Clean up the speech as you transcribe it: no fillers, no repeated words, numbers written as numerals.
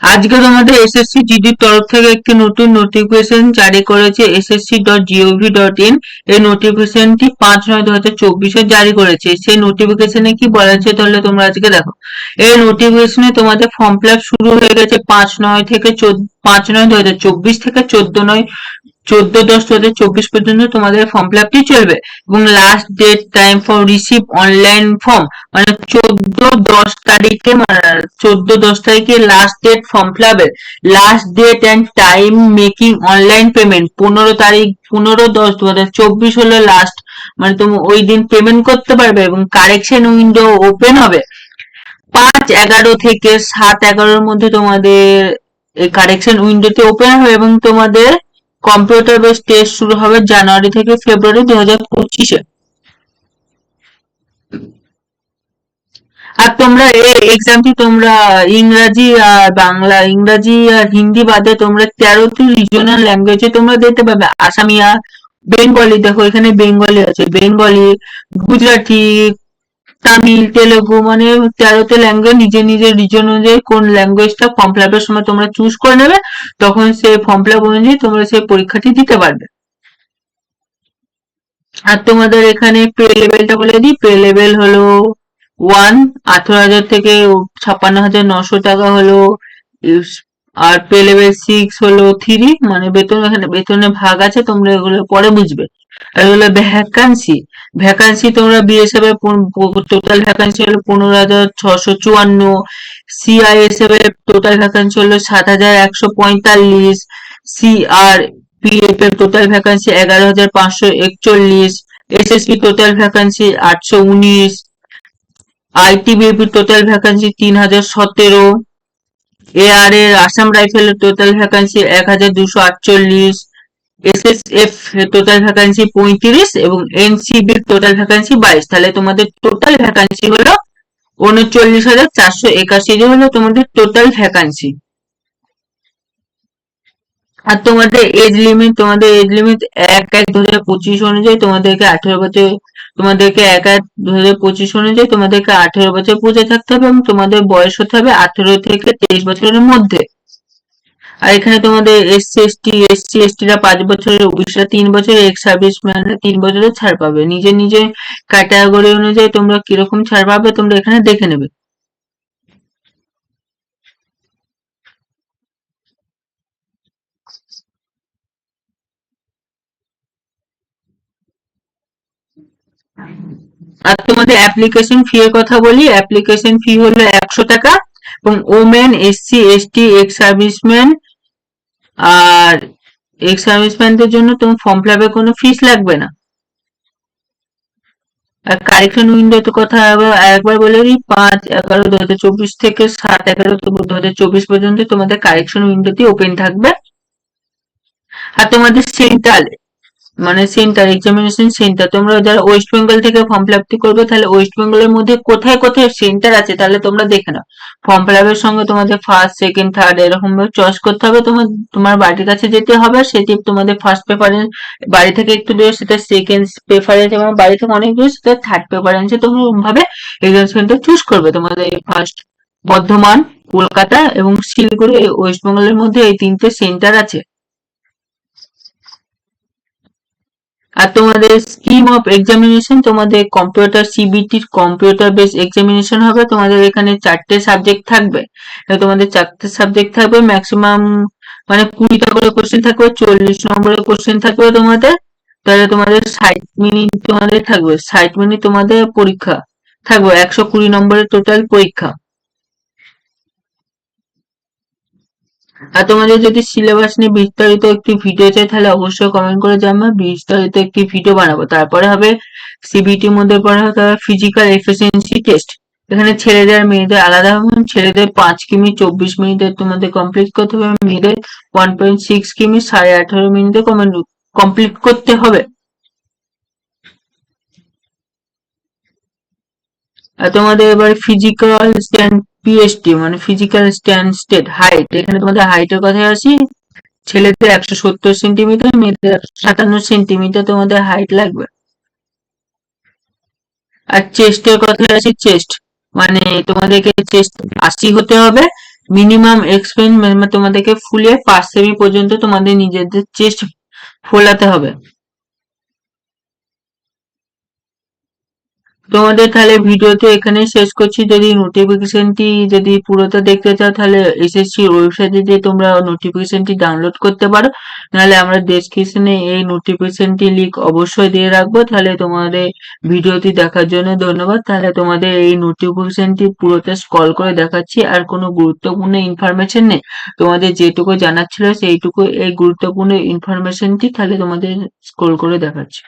আজকে তোমাদের এসএসসি জিডির তরফ থেকে একটি নতুন নোটিফিকেশন জারি করেছে ssc.gov.in। এই নোটিফিকেশনটি 5/9/2024 জারি করেছে। সেই নোটিফিকেশনে কি বলা আছে তাহলে তোমরা আজকে দেখো। এই নোটিফিকেশনে তোমাদের ফর্ম ফিল আপ শুরু হয়ে গেছে 5/9/2024 থেকে 14/10/2024 পর্যন্ত তোমাদের ফর্ম ফিল আপটি চলবে এবং last date time for receive online form মানে 14/10 তারিখে 14/10 তারিখে লাস্ট ডেট ফর্ম ফিল আপের last date and time making online payment 15 তারিখ 15/10/2024 হলো লাস্ট মানে তুমি ওই দিন পেমেন্ট করতে পারবে এবং কারেকশন উইন্ডো ওপেন হবে 5/11 থেকে 7/11-র মধ্যে তোমাদের এই কারেকশন উইন্ডোটি ওপেন হবে এবং তোমাদের কম্পিউটার বেস টেস্ট শুরু হবে জানুয়ারি থেকে ফেব্রুয়ারি 2025-এ। আর তোমরা এই এক্সামটি তোমরা ইংরাজি আর বাংলা ইংরাজি আর হিন্দি বাদে তোমরা 13টি রিজিওনাল ল্যাঙ্গুয়েজে তোমরা দিতে পারবে। আসামিয়া, বেঙ্গলি, দেখো এখানে বেঙ্গলি আছে, বেঙ্গলি, গুজরাটি, তামিল, তেলেগু মানে 13তে ল্যাঙ্গুয়েজ নিজের নিজের রিজন অনুযায়ী কোন ল্যাঙ্গুয়েজটা ফর্ম ফিল আপের সময় তোমরা চুজ করে নেবে, তখন সেই ফর্ম ফিল আপ অনুযায়ী তোমরা সেই পরীক্ষাটি দিতে পারবে। আর তোমাদের এখানে পে লেভেলটা বলে দিই, পে লেভেল হলো 1, 18,000 থেকে 56,900 টাকা হলো। আর পে লেভেল 6 হলো 3, মানে বেতন এখানে বেতনের ভাগ আছে, তোমরা এগুলো পরে বুঝবে। আর হলো ভ্যাকান্সি, ভ্যাকান্সি তোমরা বিএসএফ এর টোটাল ভ্যাকান্সি হলো 15,654, সিআইএসএফ এর টোটাল ভ্যাকান্সি হলো 7,145, সিআরপিএফ এর total vacancy 11,541, SSP total vacancy 819, ITBP total vacancy 3,017, AR এর আসাম রাইফেলের total vacancy 1,248, SSF total vacancy 35 এবং এনসিবির টোটাল ভ্যাকান্সি 22। তাহলে তোমাদের টোটাল ভ্যাকান্সি হলো 39,481 হলো তোমাদের টোটাল ভ্যাকান্সি। আর তোমাদের এজ লিমিট 1/1/2025 অনুযায়ী তোমাদেরকে 18 বছর, তোমাদেরকে 1/1/2025 অনুযায়ী তোমাদেরকে 18 বছর পূজা থাকতে হবে এবং তোমাদের বয়স হতে হবে 18 থেকে 23 বছরের মধ্যে। আর এখানে তোমাদের এসসি এসটিরা 5 বছরের, ওবিসিরা 3 বছরের, এক্স সার্ভিসম্যানরা 3 বছরের ছাড় পাবে। নিজে নিজে ক্যাটাগরি অনুযায়ী তোমরা কিরকম ছাড় পাবে তোমরা এখানে দেখে নেবে। আর তোমাদের অ্যাপ্লিকেশন ফি এর কথা বলি, অ্যাপ্লিকেশন ফি হলো 100 টাকা এবং women, SC, ST, ex serviceman আর এক্স সার্ভিসম্যানদের জন্য তোমার ফর্ম ফিল আপের কোনো ফিস লাগবে না। আর কারেকশন উইন্ডোর কথা একবার বলে দিই, 5/11/2024 থেকে 7/11/2024 পর্যন্ত তোমাদের কারেকশন উইন্ডোটি ওপেন থাকবে। আর তোমাদের সেন্ট্রাল মানে সেন্টার, এক্সামিনেশন সেন্টার, তোমরা যারা ওয়েস্ট বেঙ্গল থেকে ফর্ম ফিল আপটি করবে তাহলে ওয়েস্ট বেঙ্গলের মধ্যে কোথায় কোথায় সেন্টার আছে তাহলে তোমরা দেখে নাও। ফর্ম ফিল আপের সঙ্গে তোমাদের ফার্স্ট, সেকেন্ড, থার্ড এরকম ভাবে চয়েস করতে হবে। তোমার বাড়ির কাছে যেতে হবে, সেটি তোমাদের ফার্স্ট প্রেফারেন্স। বাড়ি থেকে একটু দূরে সেটা সেকেন্ড প্রেফারেন্স এবং বাড়ি থেকে অনেক দূরে সেটা থার্ড প্রেফারেন্সে তোমরা ভাবে এক্সাম সেন্টার চুজ করবে। তোমাদের ফার্স্ট বর্ধমান, কলকাতা এবং শিলিগুড়ি ওয়েস্ট বেঙ্গলের মধ্যে এই 3টে সেন্টার আছে। আর তোমাদের স্কিম অফ এক্সামিনেশন, তোমাদের কম্পিউটার সিবিটির কম্পিউটার বেস এক্সামিনেশন হবে। তোমাদের এখানে 4টে সাবজেক্ট থাকবে। তোমাদের 4টে সাবজেক্ট থাকবে, ম্যাক্সিমাম মানে 20টা করে কোশ্চেন থাকবে, 40 নম্বরের কোশ্চেন থাকবে তোমাদের। তাহলে তোমাদের 60 মিনিট তোমাদের থাকবে, 60 মিনিট তোমাদের পরীক্ষা থাকবে, 120 নম্বরের টোটাল পরীক্ষা। আর তোমাদের যদি সিলেবাস নিয়ে বিস্তারিত একটি ভিডিও চাই তাহলে অবশ্যই কমেন্ট করে জানাবে, বিস্তারিত একটি ভিডিও বানাবো। তারপরে হবে সিবিটির মধ্যে পড়া হবে ফিজিক্যাল এফিসিয়েন্সি টেস্ট। এখানে ছেলেদের আর মেয়েদের আলাদা হবে। ছেলেদের 5 কিমি 24 মিনিটের তোমাদের কমপ্লিট করতে হবে, মেয়েদের 1.6 কিমি 18.5 মিনিটে কমপ্লিট করতে হবে। আর তোমাদের এবার ফিজিক্যাল স্ট্যান্ড পিএসটি মানে ফিজিক্যাল স্ট্যান্ড স্টেট হাইট, এখানে তোমাদের হাইটের কথায় আসি। ছেলেদের 170 সেন্টিমিটার, মেয়েদের 57 সেন্টিমিটার তোমাদের হাইট লাগবে। আর চেস্টের কথায় আসি, চেস্ট মানে তোমাদেরকে চেস্ট 80 হতে হবে মিনিমাম এক্সপেন্স মানে তোমাদেরকে ফুলিয়ে 5 সেমি পর্যন্ত তোমাদের নিজেদের চেস্ট ফোলাতে হবে। তোমাদের তাহলে ভিডিওতে এখানে শেষ করছি। যদি নোটিফিকেশনটি যদি পুরোটা দেখতে চাও তাহলে এসএসসি ওয়েবসাইটে গিয়ে তোমরা নোটিফিকেশনটি ডাউনলোড করতে পারো, নাহলে আমরা ডেসক্রিপশনে এই নোটিফিকেশনটি লিংক অবশ্যই দিয়ে রাখবো। তাহলে তোমাদের ভিডিওটি দেখার জন্য ধন্যবাদ। তাহলে তোমাদের এই নোটিফিকেশনটি পুরোটা স্ক্রল করে দেখাচ্ছি। আর কোনো গুরুত্বপূর্ণ ইনফরমেশন নেই, তোমাদের যেটুকু জানার ছিল সেইটুকু, এই গুরুত্বপূর্ণ ইনফরমেশনটি তাহলে তোমাদের স্ক্রল করে দেখাচ্ছি।